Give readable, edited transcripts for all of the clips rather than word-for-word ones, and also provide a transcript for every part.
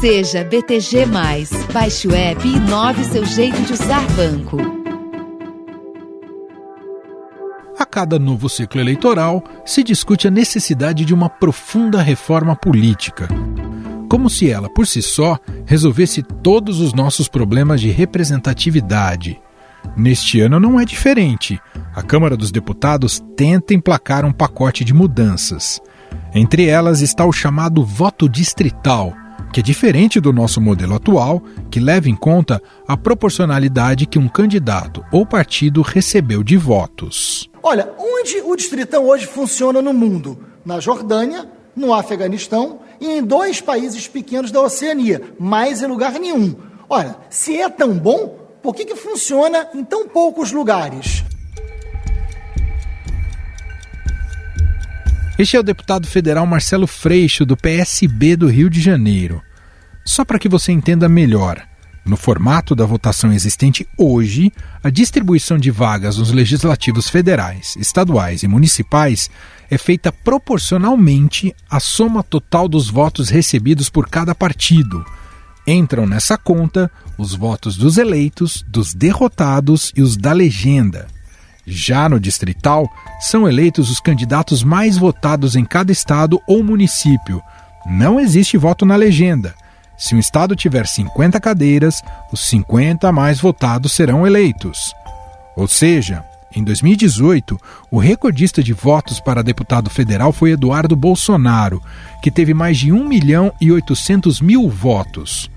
Seja BTG+. Baixe o app e inove seu jeito de usar banco. A cada novo ciclo eleitoral, se discute a necessidade de uma profunda reforma política. Como se ela, por si só, resolvesse todos os nossos problemas de representatividade. Neste ano não é diferente. A Câmara dos Deputados tenta emplacar um pacote de mudanças. Entre elas está o chamado voto distrital, que é diferente do nosso modelo atual, que leva em conta a proporcionalidade que um candidato ou partido recebeu de votos. Olha, onde o distritão hoje funciona no mundo? Na Jordânia, no Afeganistão e em 2 países pequenos da Oceania, mais em lugar nenhum. Olha, se é tão bom, por que funciona em tão poucos lugares? Este é o deputado federal Marcelo Freixo, do PSB do Rio de Janeiro. Só para que você entenda melhor, no formato da votação existente hoje, a distribuição de vagas nos legislativos federais, estaduais e municipais é feita proporcionalmente à soma total dos votos recebidos por cada partido. Entram nessa conta os votos dos eleitos, dos derrotados e os da legenda. Já no distrital, são eleitos os candidatos mais votados em cada estado ou município. Não existe voto na legenda. Se um estado tiver 50 cadeiras, os 50 mais votados serão eleitos. Ou seja, em 2018, o recordista de votos para deputado federal foi Eduardo Bolsonaro, que teve mais de 1.800.000 votos.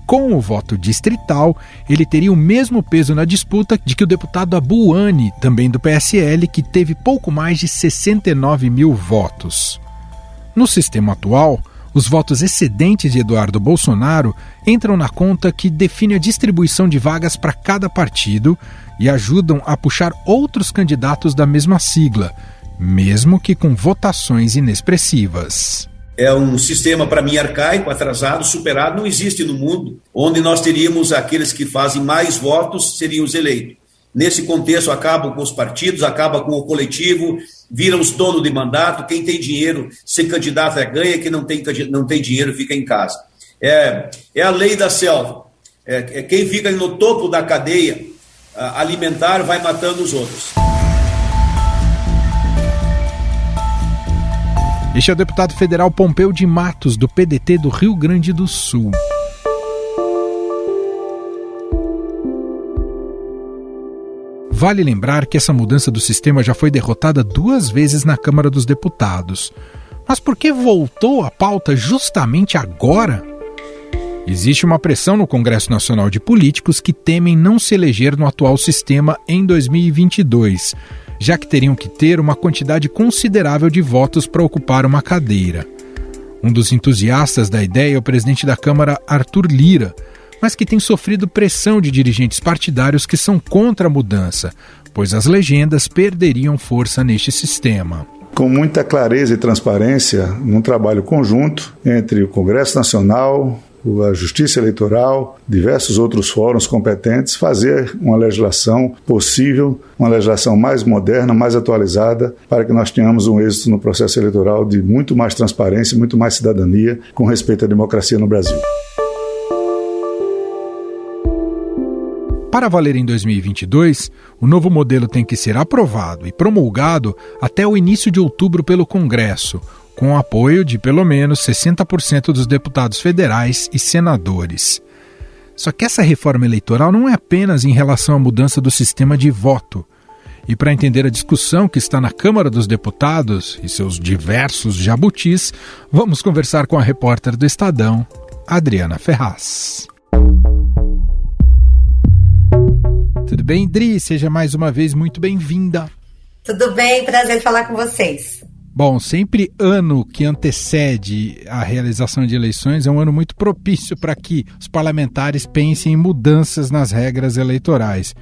Com o voto distrital, ele teria o mesmo peso na disputa de que o deputado Abuani, também do PSL, que teve pouco mais de 69.000 votos. No sistema atual, os votos excedentes de Eduardo Bolsonaro entram na conta que define a distribuição de vagas para cada partido e ajudam a puxar outros candidatos da mesma sigla, mesmo que com votações inexpressivas. É um sistema, para mim, arcaico, atrasado, superado, não existe no mundo, onde nós teríamos aqueles que fazem mais votos seriam os eleitos. Nesse contexto, acabam com os partidos, acabam com o coletivo, viram os donos de mandato, quem tem dinheiro, ser candidato ganha, quem não tem dinheiro fica em casa. É a lei da selva. Quem fica no topo da cadeia alimentar vai matando os outros. Este é o deputado federal Pompeu de Matos, do PDT do Rio Grande do Sul. Vale lembrar que essa mudança do sistema já foi derrotada 2 vezes na Câmara dos Deputados. Mas por que voltou à pauta justamente agora? Existe uma pressão no Congresso Nacional de políticos que temem não se eleger no atual sistema em 2022, já que teriam que ter uma quantidade considerável de votos para ocupar uma cadeira. Um dos entusiastas da ideia é o presidente da Câmara, Arthur Lira, mas que tem sofrido pressão de dirigentes partidários que são contra a mudança, pois as legendas perderiam força neste sistema. Com muita clareza e transparência, num trabalho conjunto entre o Congresso Nacional, a Justiça Eleitoral, diversos outros fóruns competentes, fazer uma legislação possível, uma legislação mais moderna, mais atualizada, para que nós tenhamos um êxito no processo eleitoral de muito mais transparência, muito mais cidadania, com respeito à democracia no Brasil. Para valer em 2022, o novo modelo tem que ser aprovado e promulgado até o início de outubro pelo Congresso, com o apoio de pelo menos 60% dos deputados federais e senadores. Só que essa reforma eleitoral não é apenas em relação à mudança do sistema de voto. E para entender a discussão que está na Câmara dos Deputados e seus diversos jabutis, vamos conversar com a repórter do Estadão, Adriana Ferraz. Tudo bem, Dri? Seja mais uma vez muito bem-vinda. Tudo bem, prazer falar com vocês. Bom, sempre ano que antecede a realização de eleições é um ano muito propício para que os parlamentares pensem em mudanças nas regras eleitorais.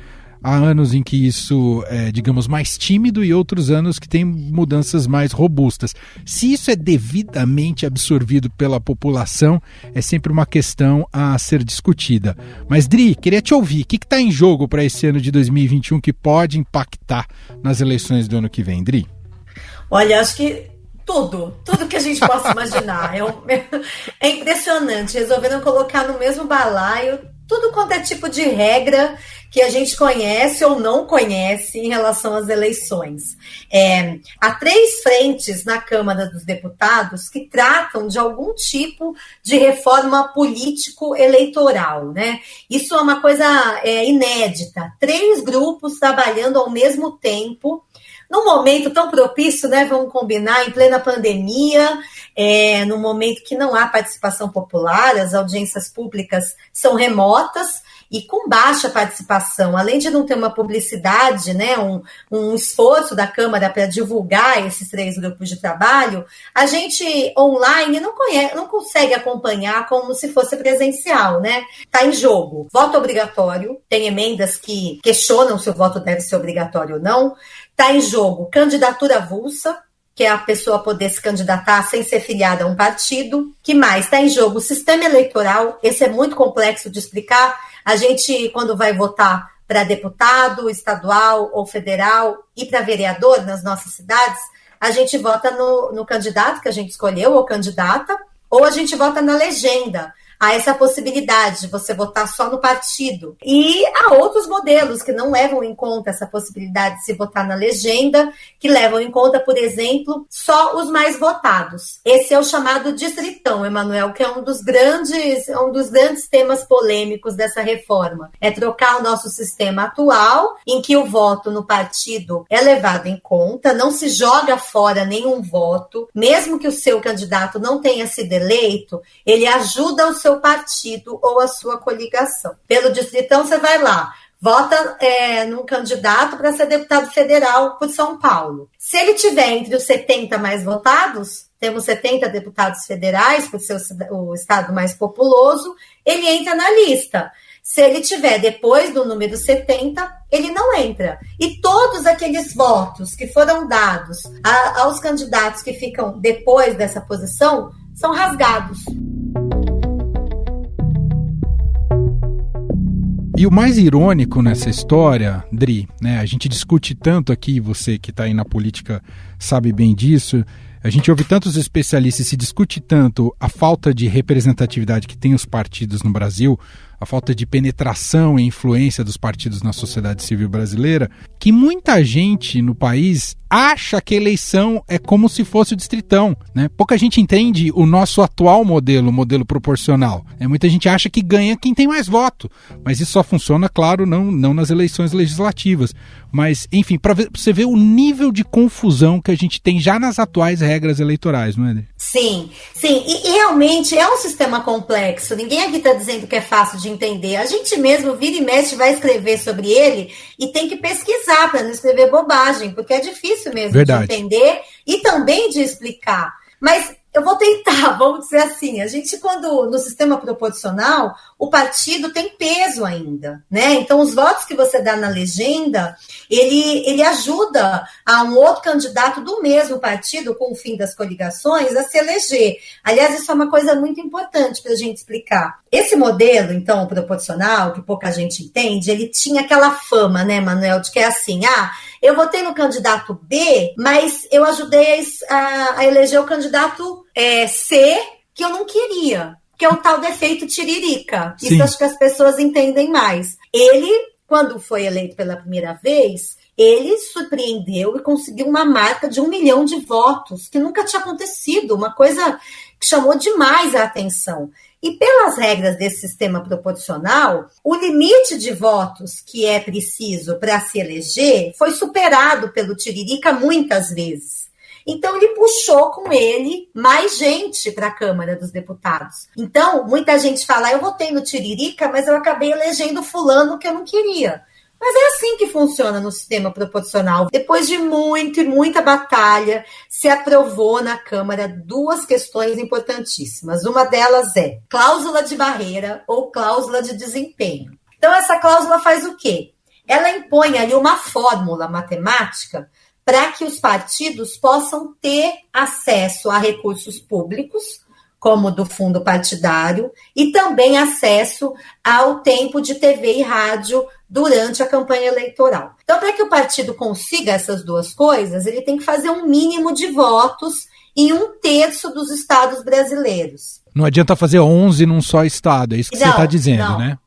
Há anos em que isso é, digamos, mais tímido e outros anos que tem mudanças mais robustas. Se isso é devidamente absorvido pela população, é sempre uma questão a ser discutida. Mas, Dri, queria te ouvir. O que está em jogo para esse ano de 2021 que pode impactar nas eleições do ano que vem, Dri? Olha, acho que tudo que a gente possa imaginar. É impressionante, resolveram colocar no mesmo balaio tudo quanto é tipo de regra que a gente conhece ou não conhece em relação às eleições. Há 3 frentes na Câmara dos Deputados que tratam de algum tipo de reforma político-eleitoral, né? Isso é uma coisa inédita. 3 grupos trabalhando ao mesmo tempo, num momento tão propício, né? Vamos combinar, em plena pandemia, num momento que não há participação popular, as audiências públicas são remotas e com baixa participação, além de não ter uma publicidade, né, um esforço da Câmara para divulgar esses 3 grupos de trabalho, a gente online não consegue acompanhar como se fosse presencial, né? Está em jogo voto obrigatório, tem emendas que questionam se o voto deve ser obrigatório ou não. Está em jogo candidatura avulsa, que é a pessoa poder se candidatar sem ser filiada a um partido. Que mais? Está em jogo o sistema eleitoral, esse é muito complexo de explicar. A gente, quando vai votar para deputado estadual ou federal e para vereador nas nossas cidades, a gente vota no candidato que a gente escolheu, ou candidata, ou a gente vota na legenda. Há essa possibilidade de você votar só no partido. E há outros modelos que não levam em conta essa possibilidade de se votar na legenda, que levam em conta, por exemplo, só os mais votados. Esse é o chamado distritão, Emanuel, que é um dos grandes temas polêmicos dessa reforma. É trocar o nosso sistema atual, em que o voto no partido é levado em conta, não se joga fora nenhum voto, mesmo que o seu candidato não tenha sido eleito, ele ajuda o seu partido ou a sua coligação. Pelo distritão, você vai lá, vota num candidato para ser deputado federal por São Paulo. Se ele tiver entre os 70 mais votados, temos 70 deputados federais, por ser o estado mais populoso, ele entra na lista. Se ele tiver depois do número 70, ele não entra. E todos aqueles votos que foram dados aos candidatos que ficam depois dessa posição são rasgados. E o mais irônico nessa história, Dri, né, a gente discute tanto aqui, você que está aí na política sabe bem disso, a gente ouve tantos especialistas, se discute tanto a falta de representatividade que tem os partidos no Brasil, a falta de penetração e influência dos partidos na sociedade civil brasileira, que muita gente no país acha que a eleição é como se fosse o distritão, né? Pouca gente entende o nosso atual modelo, o modelo proporcional. Muita gente acha que ganha quem tem mais voto, mas isso só funciona, claro, não nas eleições legislativas. Mas, enfim, para você ver o nível de confusão que a gente tem já nas atuais regras eleitorais, não é, Adri? Sim. E realmente é um sistema complexo. Ninguém aqui está dizendo que é fácil de entender. A gente mesmo, vira e mexe, vai escrever sobre ele e tem que pesquisar para não escrever bobagem, porque é difícil mesmo Verdade. De entender e também de explicar. Mas eu vou tentar, vamos dizer assim, a gente quando no sistema proporcional, o partido tem peso ainda, né? Então os votos que você dá na legenda, ele ajuda a um outro candidato do mesmo partido, com o fim das coligações, a se eleger. Aliás, isso é uma coisa muito importante para a gente explicar. Esse modelo, então, proporcional, que pouca gente entende, ele tinha aquela fama, né, Manuel, de que é assim, eu votei no candidato B, mas eu ajudei a eleger o candidato C, que eu não queria, que é o tal defeito tiririca. Sim. Isso acho que as pessoas entendem mais. Ele, quando foi eleito pela primeira vez, ele surpreendeu e conseguiu uma marca de 1 milhão de votos, que nunca tinha acontecido, uma coisa que chamou demais a atenção. E pelas regras desse sistema proporcional, o limite de votos que é preciso para se eleger foi superado pelo Tiririca muitas vezes. Então, ele puxou com ele mais gente para a Câmara dos Deputados. Então, muita gente fala, eu votei no Tiririca, mas eu acabei elegendo fulano que eu não queria. Mas é assim que funciona no sistema proporcional. Depois de muita batalha, se aprovou na Câmara 2 questões importantíssimas. Uma delas é cláusula de barreira ou cláusula de desempenho. Então, essa cláusula faz o quê? Ela impõe ali uma fórmula matemática para que os partidos possam ter acesso a recursos públicos, como do fundo partidário, e também acesso ao tempo de TV e rádio durante a campanha eleitoral. Então, para que o partido consiga essas duas coisas, ele tem que fazer um mínimo de votos em 1/3 dos estados brasileiros. Não adianta fazer 11 num só estado, é isso que você está dizendo, né?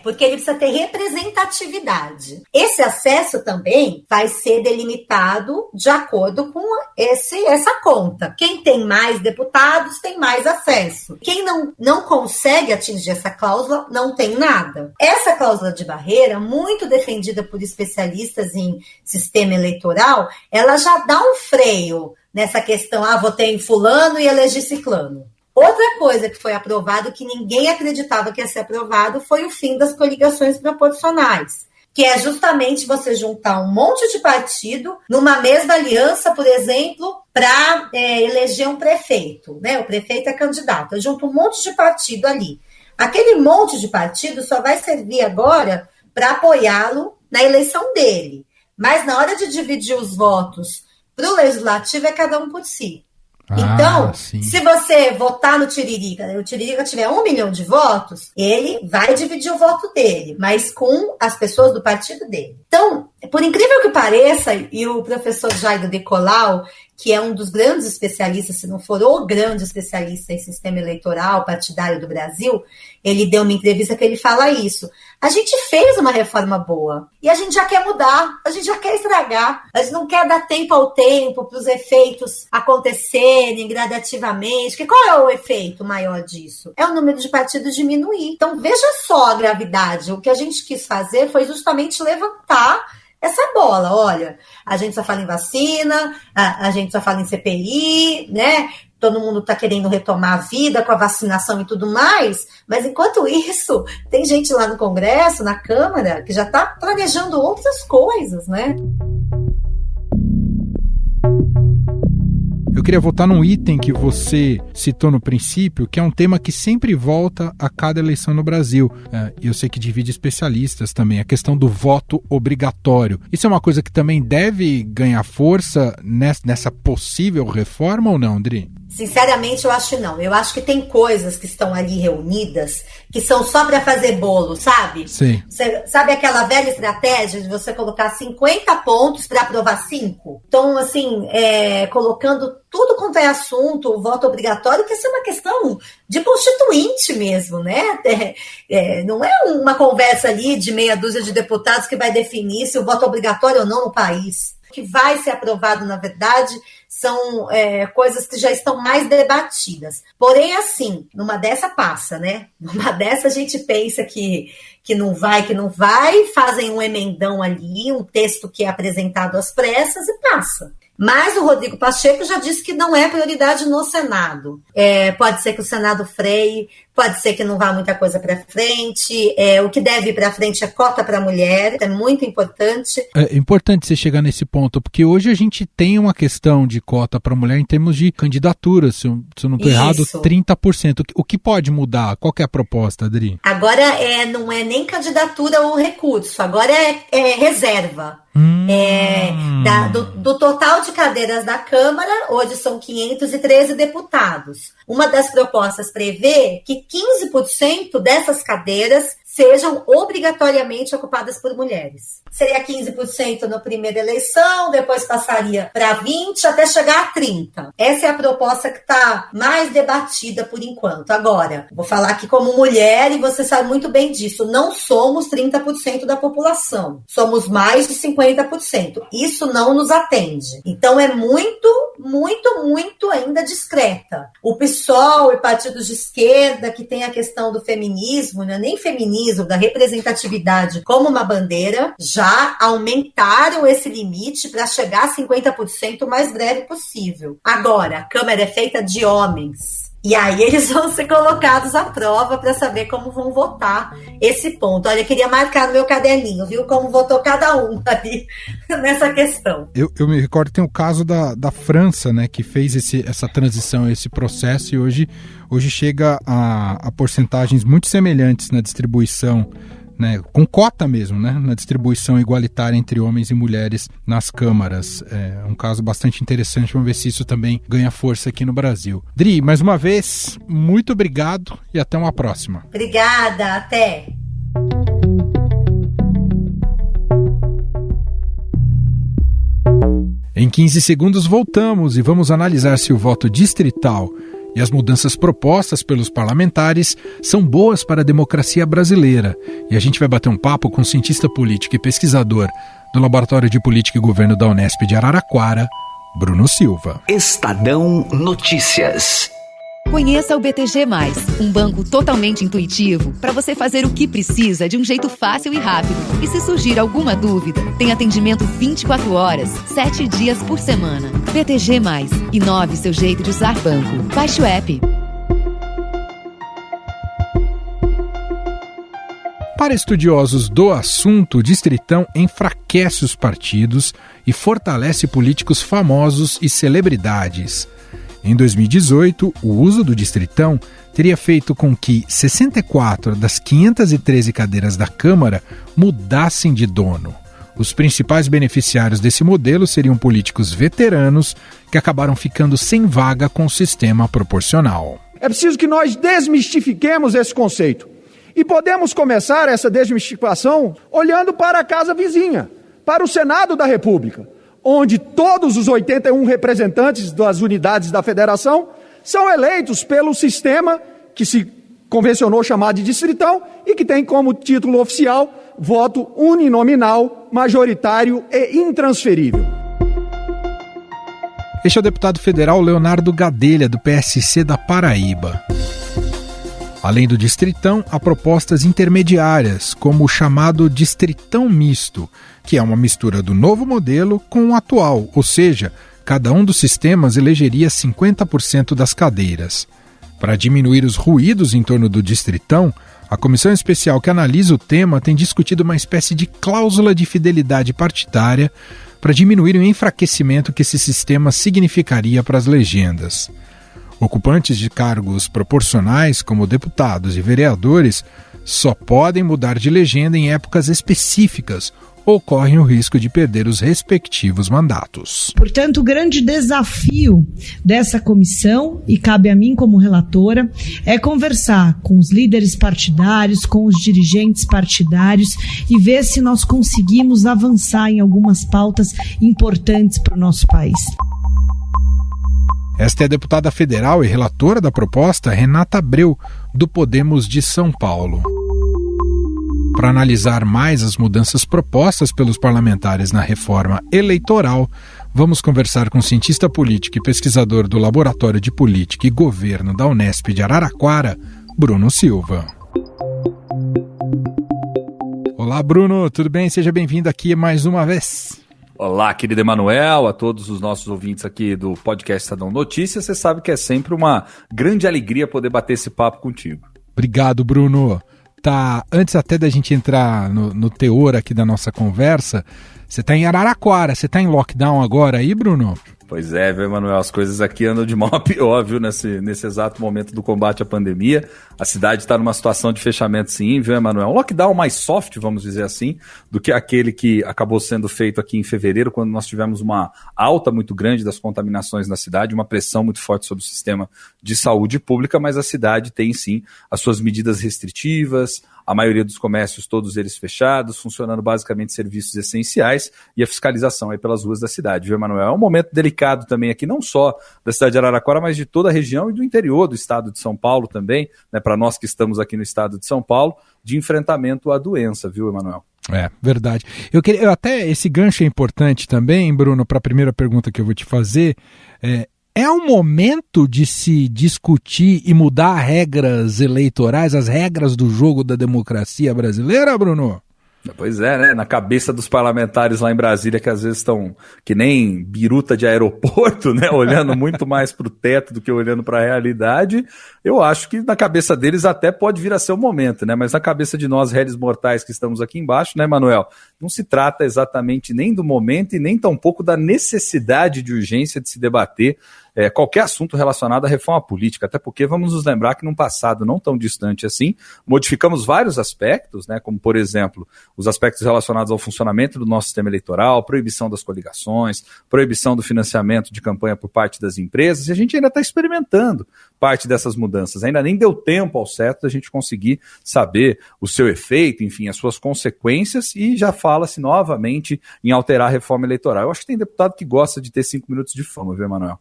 Porque ele precisa ter representatividade. Esse acesso também vai ser delimitado de acordo com essa conta. Quem tem mais deputados tem mais acesso. Quem não consegue atingir essa cláusula não tem nada. Essa cláusula de barreira, muito defendida por especialistas em sistema eleitoral, ela já dá um freio nessa questão, votei em fulano e elegi ciclano. Outra coisa que foi aprovado, que ninguém acreditava que ia ser aprovado, foi o fim das coligações proporcionais, que é justamente você juntar um monte de partido numa mesma aliança, por exemplo, para eleger um prefeito, né? O prefeito é candidato, eu junto um monte de partido ali. Aquele monte de partido só vai servir agora para apoiá-lo na eleição dele, mas na hora de dividir os votos para o legislativo é cada um por si. Então, se você votar no Tiririca, o Tiririca tiver 1 milhão de votos, ele vai dividir o voto dele, mas com as pessoas do partido dele. Então, por incrível que pareça, e o professor Jairo de Colau, que é um dos grandes especialistas, se não for o grande especialista em sistema eleitoral partidário do Brasil, ele deu uma entrevista que ele fala isso. A gente fez uma reforma boa e a gente já quer mudar, a gente já quer estragar, a gente não quer dar tempo ao tempo para os efeitos acontecerem gradativamente. Porque qual é o efeito maior disso? É o número de partidos diminuir. Então, veja só a gravidade. O que a gente quis fazer foi justamente levantar essa bola. Olha, a gente só fala em vacina, a gente só fala em CPI, né? Todo mundo está querendo retomar a vida com a vacinação e tudo mais, mas enquanto isso, tem gente lá no Congresso, na Câmara, que já está planejando outras coisas, né? Eu queria voltar num item que você citou no princípio, que é um tema que sempre volta a cada eleição no Brasil. E eu sei que divide especialistas também, a questão do voto obrigatório. Isso é uma coisa que também deve ganhar força nessa possível reforma ou não, Dri? Sinceramente, eu acho não. Eu acho que tem coisas que estão ali reunidas que são só para fazer bolo, sabe? Sim. Você sabe aquela velha estratégia de você colocar 50 pontos para aprovar 5? Então, assim, colocando tudo quanto é assunto, o voto obrigatório, que isso é uma questão de constituinte mesmo, né? Não é uma conversa ali de meia dúzia de deputados que vai definir se o voto obrigatório ou não no país. O que vai ser aprovado, na verdade, são coisas que já estão mais debatidas. Porém, assim, numa dessa passa, né? Numa dessa a gente pensa que não vai, fazem um emendão ali, um texto que é apresentado às pressas e passa. Mas o Rodrigo Pacheco já disse que não é prioridade no Senado. Pode ser que o Senado freie, pode ser que não vá muita coisa para frente. O que deve ir para frente é cota para mulher, é muito importante. É importante você chegar nesse ponto, porque hoje a gente tem uma questão de cota para mulher em termos de candidatura, se eu não estou errado, 30%. O que pode mudar? Qual que é a proposta, Adri? Agora não é nem candidatura ou recurso, agora é reserva. Do total de cadeiras da Câmara, hoje são 513 deputados. Uma das propostas prevê que 15% dessas cadeiras sejam obrigatoriamente ocupadas por mulheres. Seria 15% na primeira eleição, depois passaria para 20% até chegar a 30%. Essa é a proposta que está mais debatida por enquanto. Agora, vou falar aqui como mulher e você sabe muito bem disso. Não somos 30% da população. Somos mais de 50%. Isso não nos atende. Então é muito, muito, muito ainda discreta. O PSOL e partidos de esquerda que tem a questão do feminismo, não é nem feminismo, da representatividade como uma bandeira, já aumentaram esse limite para chegar a 50% o mais breve possível. Agora, a Câmara é feita de homens. E aí eles vão ser colocados à prova para saber como vão votar esse ponto. Olha, eu queria marcar no meu caderninho, viu? Como votou cada um ali nessa questão. Eu me recordo que tem o caso da França, né? Que fez essa transição, esse processo, e hoje chega a porcentagens muito semelhantes na distribuição, né, com cota mesmo, né, na distribuição igualitária entre homens e mulheres nas câmaras. É um caso bastante interessante, vamos ver se isso também ganha força aqui no Brasil. Dri, mais uma vez, muito obrigado e até uma próxima. Obrigada, até. Em 15 segundos voltamos e vamos analisar se o voto distrital e as mudanças propostas pelos parlamentares são boas para a democracia brasileira. E a gente vai bater um papo com o cientista político e pesquisador do Laboratório de Política e Governo da Unesp de Araraquara, Bruno Silva. Estadão Notícias. Conheça o BTG+, um banco totalmente intuitivo para você fazer o que precisa de um jeito fácil e rápido. E se surgir alguma dúvida, tem atendimento 24 horas, 7 dias por semana. BTG+, inove seu jeito de usar banco. Baixe o app. Para estudiosos do assunto, o Distritão enfraquece os partidos e fortalece políticos famosos e celebridades. Em 2018, o uso do Distritão teria feito com que 64 das 513 cadeiras da Câmara mudassem de dono. Os principais beneficiários desse modelo seriam políticos veteranos que acabaram ficando sem vaga com o sistema proporcional. É preciso que nós desmistifiquemos esse conceito. E podemos começar essa desmistificação olhando para a casa vizinha, para o Senado da República, onde todos os 81 representantes das unidades da federação são eleitos pelo sistema que se convencionou chamar de distritão e que tem como título oficial voto uninominal, majoritário e intransferível. Este é o deputado federal Leonardo Gadelha, do PSC da Paraíba. Além do distritão, há propostas intermediárias, como o chamado distritão misto, que é uma mistura do novo modelo com o atual, ou seja, cada um dos sistemas elegeria 50% das cadeiras. Para diminuir os ruídos em torno do distritão, a comissão especial que analisa o tema tem discutido uma espécie de cláusula de fidelidade partidária para diminuir o enfraquecimento que esse sistema significaria para as legendas. Ocupantes de cargos proporcionais, como deputados e vereadores, só podem mudar de legenda em épocas específicas ou correm o risco de perder os respectivos mandatos. Portanto, o grande desafio dessa comissão, e cabe a mim como relatora, é conversar com os líderes partidários, com os dirigentes partidários e ver se nós conseguimos avançar em algumas pautas importantes para o nosso país. Esta é a deputada federal e relatora da proposta, Renata Abreu, do Podemos de São Paulo. Para analisar mais as mudanças propostas pelos parlamentares na reforma eleitoral, vamos conversar com o cientista político e pesquisador do Laboratório de Política e Governo da Unesp de Araraquara, Bruno Silva. Olá, Bruno, tudo bem? Seja bem-vindo aqui mais uma vez. Olá, querido Emanuel, a todos os nossos ouvintes aqui do podcast Estadão Notícias. Você sabe que é sempre uma grande alegria poder bater esse papo contigo. Obrigado, Bruno. Antes até da gente entrar no teor aqui da nossa conversa, você está em Araraquara, você está em lockdown agora aí, Bruno? Pois é, viu, Emanuel, as coisas aqui andam de mal a pior, viu, nesse exato momento do combate à pandemia. A cidade está numa situação de fechamento, sim, viu, Emanuel? Um lockdown mais soft, vamos dizer assim, do que aquele que acabou sendo feito aqui em fevereiro, quando nós tivemos uma alta muito grande das contaminações na cidade, uma pressão muito forte sobre o sistema de saúde pública, mas a cidade tem, sim, as suas medidas restritivas, a maioria dos comércios, todos eles fechados, funcionando basicamente serviços essenciais e a fiscalização aí pelas ruas da cidade, viu, Emanuel? É um momento delicado também aqui, não só da cidade de Araraquara, mas de toda a região e do interior do estado de São Paulo também, né, para nós que estamos aqui no estado de São Paulo, de enfrentamento à doença, viu, Emanuel? É, verdade. Até esse gancho é importante também, Bruno, para a primeira pergunta que eu vou te fazer. É um momento de se discutir e mudar regras eleitorais, as regras do jogo da democracia brasileira, Bruno? Pois é, né? Na cabeça dos parlamentares lá em Brasília, que às vezes estão que nem biruta de aeroporto, né? Olhando muito mais para o teto do que olhando para a realidade, eu acho que na cabeça deles até pode vir a ser o momento, né? Mas na cabeça de nós, réis mortais que estamos aqui embaixo, né, Manuel? Não se trata exatamente nem do momento e nem tampouco da necessidade de urgência de se debater qualquer assunto relacionado à reforma política, até porque vamos nos lembrar que num passado não tão distante assim, modificamos vários aspectos, né, como por exemplo, os aspectos relacionados ao funcionamento do nosso sistema eleitoral, proibição das coligações, proibição do financiamento de campanha por parte das empresas, e a gente ainda está experimentando parte dessas mudanças, ainda nem deu tempo ao certo da gente conseguir saber o seu efeito, enfim, as suas consequências, e já fala-se novamente em alterar a reforma eleitoral. Eu acho que tem deputado que gosta de ter 5 minutos de fama, viu, Emanuel?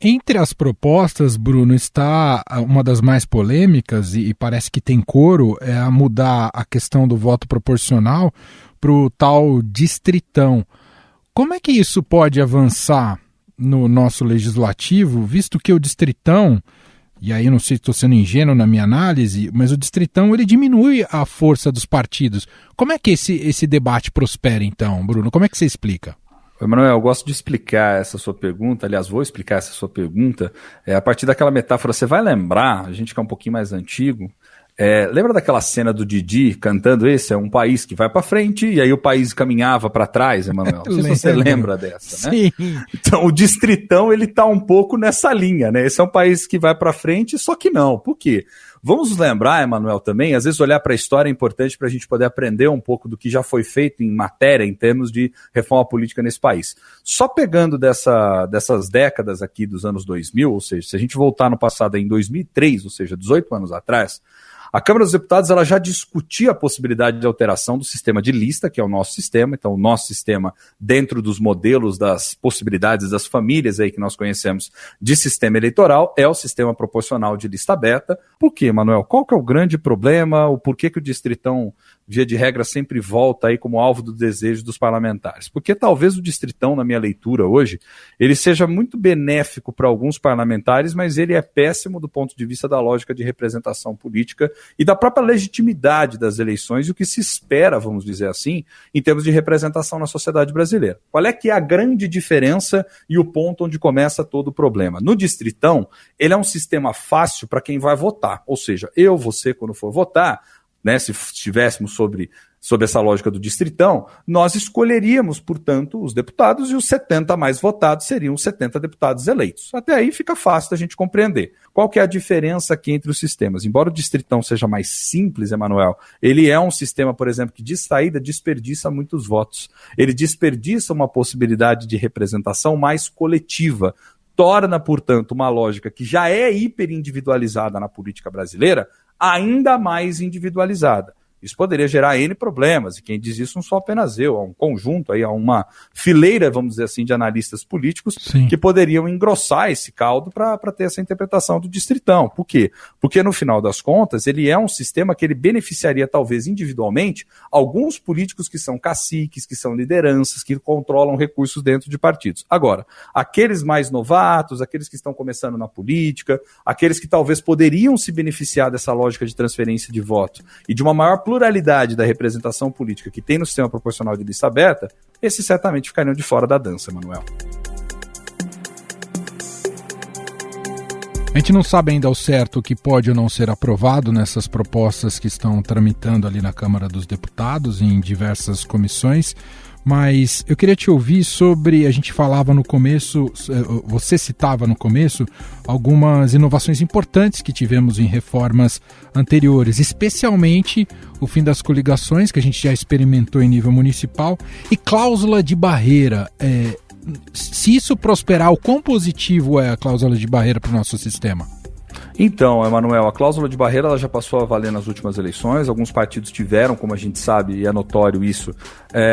Entre as propostas, Bruno, está uma das mais polêmicas e parece que tem coro, é a mudar a questão do voto proporcional para o tal distritão. Como é que isso pode avançar no nosso legislativo, visto que o distritão, e aí eu não sei se estou sendo ingênuo na minha análise, mas o distritão ele diminui a força dos partidos. Como é que esse debate prospera então, Bruno? Como é que você explica? Emanuel, eu gosto de explicar essa sua pergunta, aliás, vou explicar essa sua pergunta a partir daquela metáfora. Você vai lembrar, a gente que é um pouquinho mais antigo, lembra daquela cena do Didi cantando esse é um país que vai para frente e aí o país caminhava para trás, Emanuel? Não sei se você lembra dessa, né? Sim. Então o distritão ele tá um pouco nessa linha, né? Esse é um país que vai para frente, só que não. Por quê? Vamos nos lembrar, Emanuel, também, às vezes olhar para a história é importante para a gente poder aprender um pouco do que já foi feito em matéria, em termos de reforma política nesse país. Só pegando dessas décadas aqui dos anos 2000, ou seja, se a gente voltar no passado em 2003, ou seja, 18 anos atrás, a Câmara dos Deputados ela já discutia a possibilidade de alteração do sistema de lista, que é o nosso sistema. Então, o nosso sistema, dentro dos modelos das possibilidades das famílias aí que nós conhecemos de sistema eleitoral, é o sistema proporcional de lista aberta. Por quê, Manuel? Qual que é o grande problema? O porquê que o distritão, via de regra, sempre volta aí como alvo do desejo dos parlamentares? Porque talvez o distritão, na minha leitura hoje, ele seja muito benéfico para alguns parlamentares, mas ele é péssimo do ponto de vista da lógica de representação política e da própria legitimidade das eleições e o que se espera, vamos dizer assim, em termos de representação na sociedade brasileira. Qual é que é a grande diferença e o ponto onde começa todo o problema? No distritão, ele é um sistema fácil para quem vai votar, ou seja, você, quando for votar, né, se estivéssemos sob essa lógica do distritão, nós escolheríamos, portanto, os deputados e os 70 mais votados seriam os 70 deputados eleitos. Até aí fica fácil da gente compreender. Qual que é a diferença aqui entre os sistemas? Embora o distritão seja mais simples, Emanuel, ele é um sistema, por exemplo, que de saída desperdiça muitos votos. Ele desperdiça uma possibilidade de representação mais coletiva. Torna, portanto, uma lógica que já é hiperindividualizada na política brasileira ainda mais individualizada. Isso poderia gerar N problemas, e quem diz isso não sou apenas eu, há um conjunto, aí, há uma fileira, vamos dizer assim, de analistas políticos Sim. que poderiam engrossar esse caldo para ter essa interpretação do distritão. Por quê? Porque, no final das contas, ele é um sistema que ele beneficiaria, talvez individualmente, alguns políticos que são caciques, que são lideranças, que controlam recursos dentro de partidos. Agora, aqueles mais novatos, aqueles que estão começando na política, aqueles que talvez poderiam se beneficiar dessa lógica de transferência de voto e de uma maior pluralidade da representação política que tem no sistema proporcional de lista aberta, esses certamente ficariam de fora da dança, Manuel. A gente não sabe ainda ao certo o que pode ou não ser aprovado nessas propostas que estão tramitando ali na Câmara dos Deputados, em diversas comissões, mas eu queria te ouvir sobre, a gente falava no começo, você citava no começo, algumas inovações importantes que tivemos em reformas anteriores, especialmente o fim das coligações, que a gente já experimentou em nível municipal, e cláusula de barreira. Se isso prosperar, o quão positivo é a cláusula de barreira para o nosso sistema? Então, Emanuel, a cláusula de barreira ela já passou a valer nas últimas eleições. Alguns partidos tiveram, como a gente sabe, e é notório isso,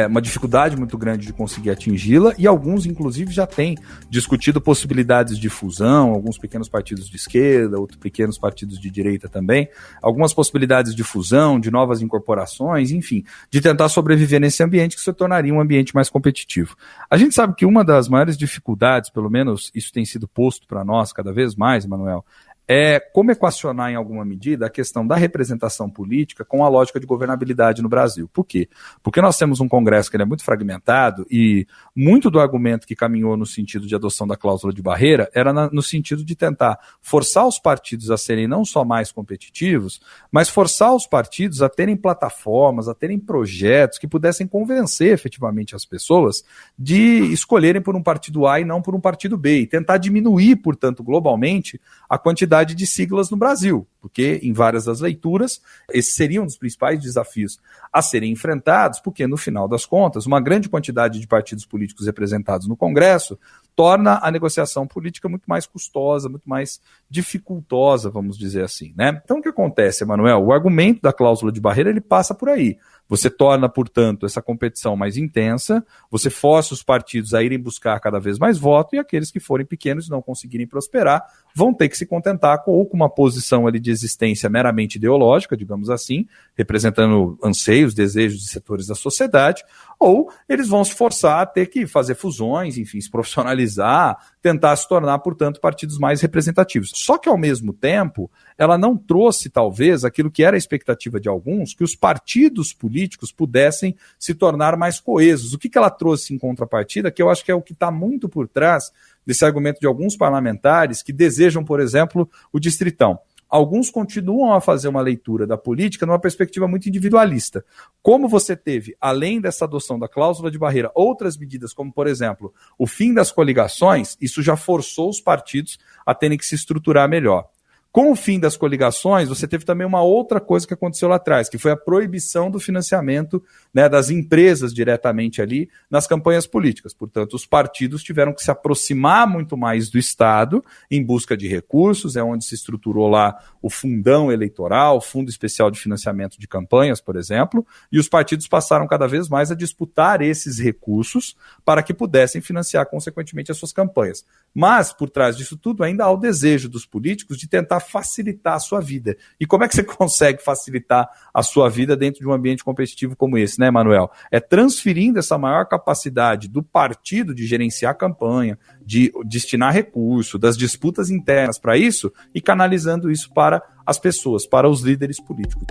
uma dificuldade muito grande de conseguir atingi-la, e alguns, inclusive, já têm discutido possibilidades de fusão, alguns pequenos partidos de esquerda, outros pequenos partidos de direita também, algumas possibilidades de fusão, de novas incorporações, enfim, de tentar sobreviver nesse ambiente que se tornaria um ambiente mais competitivo. A gente sabe que uma das maiores dificuldades, pelo menos isso tem sido posto para nós cada vez mais, Emanuel, é como equacionar em alguma medida a questão da representação política com a lógica de governabilidade no Brasil. Por quê? Porque nós temos um Congresso que ele é muito fragmentado e muito do argumento que caminhou no sentido de adoção da cláusula de barreira era no sentido de tentar forçar os partidos a serem não só mais competitivos, mas forçar os partidos a terem plataformas, a terem projetos que pudessem convencer efetivamente as pessoas de escolherem por um partido A e não por um partido B, e tentar diminuir, portanto, globalmente, a quantidade de siglas no Brasil, porque em várias das leituras, esses seriam um dos principais desafios a serem enfrentados, porque no final das contas, uma grande quantidade de partidos políticos representados no Congresso torna a negociação política muito mais custosa, muito mais dificultosa, vamos dizer assim, né? Então o que acontece, Emanuel? O argumento da cláusula de barreira, ele passa por aí. Você torna, portanto, essa competição mais intensa, você força os partidos a irem buscar cada vez mais voto e aqueles que forem pequenos e não conseguirem prosperar vão ter que se contentar ou com uma posição ali de existência meramente ideológica, digamos assim, representando anseios, desejos de setores da sociedade, ou eles vão se forçar a ter que fazer fusões, enfim, se profissionalizar, tentar se tornar, portanto, partidos mais representativos. Só que, ao mesmo tempo, ela não trouxe, talvez, aquilo que era a expectativa de alguns, que os partidos políticos pudessem se tornar mais coesos. O que ela trouxe em contrapartida, que eu acho que é o que está muito por trás desse argumento de alguns parlamentares que desejam, por exemplo, o distritão. Alguns continuam a fazer uma leitura da política numa perspectiva muito individualista. Como você teve, além dessa adoção da cláusula de barreira, outras medidas, como, por exemplo, o fim das coligações, isso já forçou os partidos a terem que se estruturar melhor. Com o fim das coligações, você teve também uma outra coisa que aconteceu lá atrás, que foi a proibição do financiamento, né, das empresas diretamente ali nas campanhas políticas. Portanto, os partidos tiveram que se aproximar muito mais do Estado em busca de recursos, é onde se estruturou lá o fundão eleitoral, o Fundo Especial de Financiamento de Campanhas, por exemplo, e os partidos passaram cada vez mais a disputar esses recursos para que pudessem financiar, consequentemente, as suas campanhas. Mas, por trás disso tudo, ainda há o desejo dos políticos de tentar facilitar a sua vida. E como é que você consegue facilitar a sua vida dentro de um ambiente competitivo como esse, né, Manuel? É transferindo essa maior capacidade do partido de gerenciar a campanha, de destinar recurso, das disputas internas para isso e canalizando isso para as pessoas, para os líderes políticos.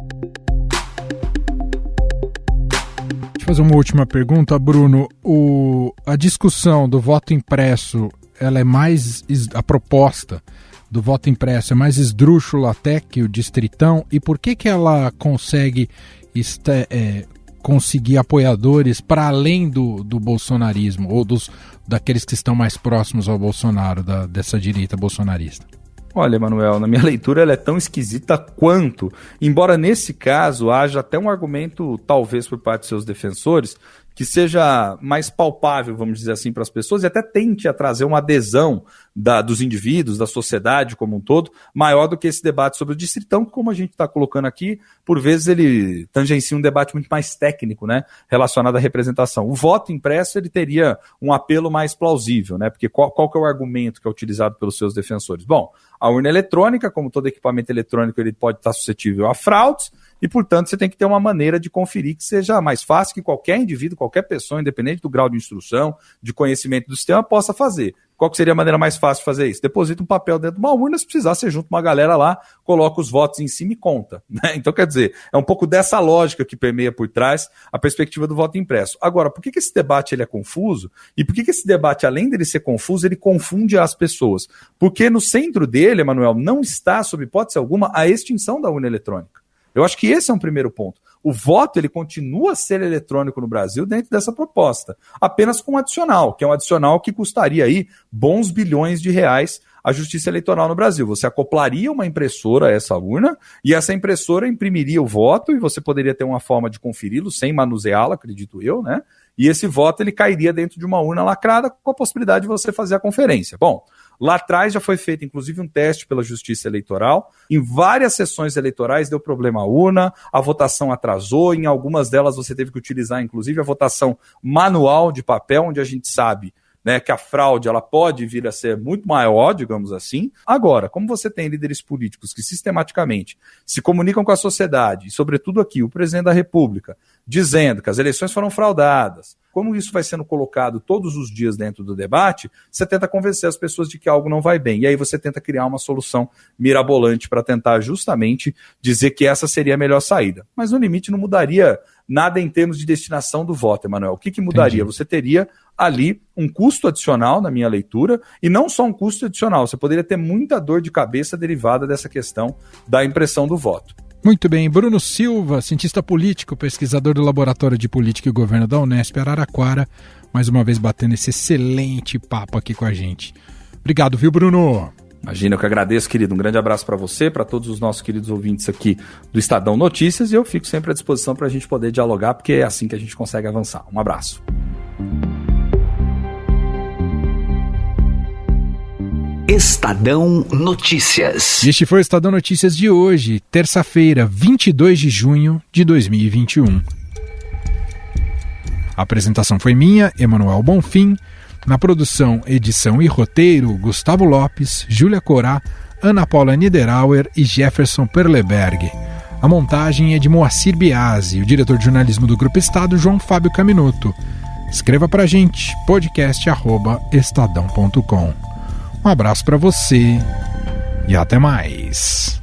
Deixa eu fazer uma última pergunta, Bruno. A discussão do voto impresso, ela é mais... A proposta do voto impresso é mais esdrúxula até que o distritão, e por que ela consegue conseguir apoiadores para além do bolsonarismo, ou daqueles que estão mais próximos ao Bolsonaro, dessa direita bolsonarista? Olha, Emanuel, na minha leitura ela é tão esquisita quanto, embora nesse caso haja até um argumento, talvez por parte de seus defensores, que seja mais palpável, vamos dizer assim, para as pessoas e até tente a trazer uma adesão dos indivíduos, da sociedade como um todo, maior do que esse debate sobre o distritão, que, como a gente está colocando aqui, por vezes ele tangencia um debate muito mais técnico, né, relacionado à representação. O voto impresso ele teria um apelo mais plausível, né, porque qual que é o argumento que é utilizado pelos seus defensores? Bom, a urna eletrônica, como todo equipamento eletrônico, ele pode estar suscetível a fraudes, e, portanto, você tem que ter uma maneira de conferir que seja mais fácil que qualquer indivíduo, qualquer pessoa, independente do grau de instrução, de conhecimento do sistema, possa fazer. Qual que seria a maneira mais fácil de fazer isso? Deposita um papel dentro de uma urna, se precisar, você junta uma galera lá, coloca os votos em cima e conta, né? Então, quer dizer, é um pouco dessa lógica que permeia por trás a perspectiva do voto impresso. Agora, por que esse debate ele é confuso? E por que esse debate, além dele ser confuso, ele confunde as pessoas? Porque no centro dele, Emanuel, não está, sob hipótese alguma, a extinção da urna eletrônica. Eu acho que esse é um primeiro ponto. O voto ele continua a ser eletrônico no Brasil dentro dessa proposta, apenas com um adicional, que é um adicional que custaria aí bons bilhões de reais à Justiça Eleitoral no Brasil. Você acoplaria uma impressora a essa urna e essa impressora imprimiria o voto e você poderia ter uma forma de conferi-lo sem manuseá-lo, acredito eu, né? E esse voto ele cairia dentro de uma urna lacrada com a possibilidade de você fazer a conferência. Bom, lá atrás já foi feito, inclusive, um teste pela Justiça Eleitoral. Em várias sessões eleitorais deu problema a urna, a votação atrasou, em algumas delas você teve que utilizar, inclusive, a votação manual de papel, onde a gente sabe, né, que a fraude ela pode vir a ser muito maior, digamos assim. Agora, como você tem líderes políticos que sistematicamente se comunicam com a sociedade, e sobretudo aqui, o presidente da República, dizendo que as eleições foram fraudadas. Como isso vai sendo colocado todos os dias dentro do debate, você tenta convencer as pessoas de que algo não vai bem. E aí você tenta criar uma solução mirabolante para tentar justamente dizer que essa seria a melhor saída. Mas no limite não mudaria nada em termos de destinação do voto, Emanuel. O que mudaria? Entendi. Você teria ali um custo adicional, na minha leitura, e não só um custo adicional, você poderia ter muita dor de cabeça derivada dessa questão da impressão do voto. Muito bem, Bruno Silva, cientista político, pesquisador do Laboratório de Política e Governo da Unesp Araraquara, mais uma vez batendo esse excelente papo aqui com a gente. Obrigado, viu, Bruno? Imagina, eu que agradeço, querido. Um grande abraço para você, para todos os nossos queridos ouvintes aqui do Estadão Notícias, e eu fico sempre à disposição para a gente poder dialogar, porque é assim que a gente consegue avançar. Um abraço. Estadão Notícias. Este foi o Estadão Notícias de hoje, terça-feira, 22 de junho de 2021. A apresentação foi minha, Emanuel Bonfim. Na produção, edição e roteiro, Gustavo Lopes, Júlia Corá, Ana Paula Niederauer e Jefferson Perleberg. A montagem é de Moacir Biasi, o diretor de jornalismo do Grupo Estado, João Fábio Caminoto. Escreva pra gente, podcast@estadão.com. Um abraço para você e até mais.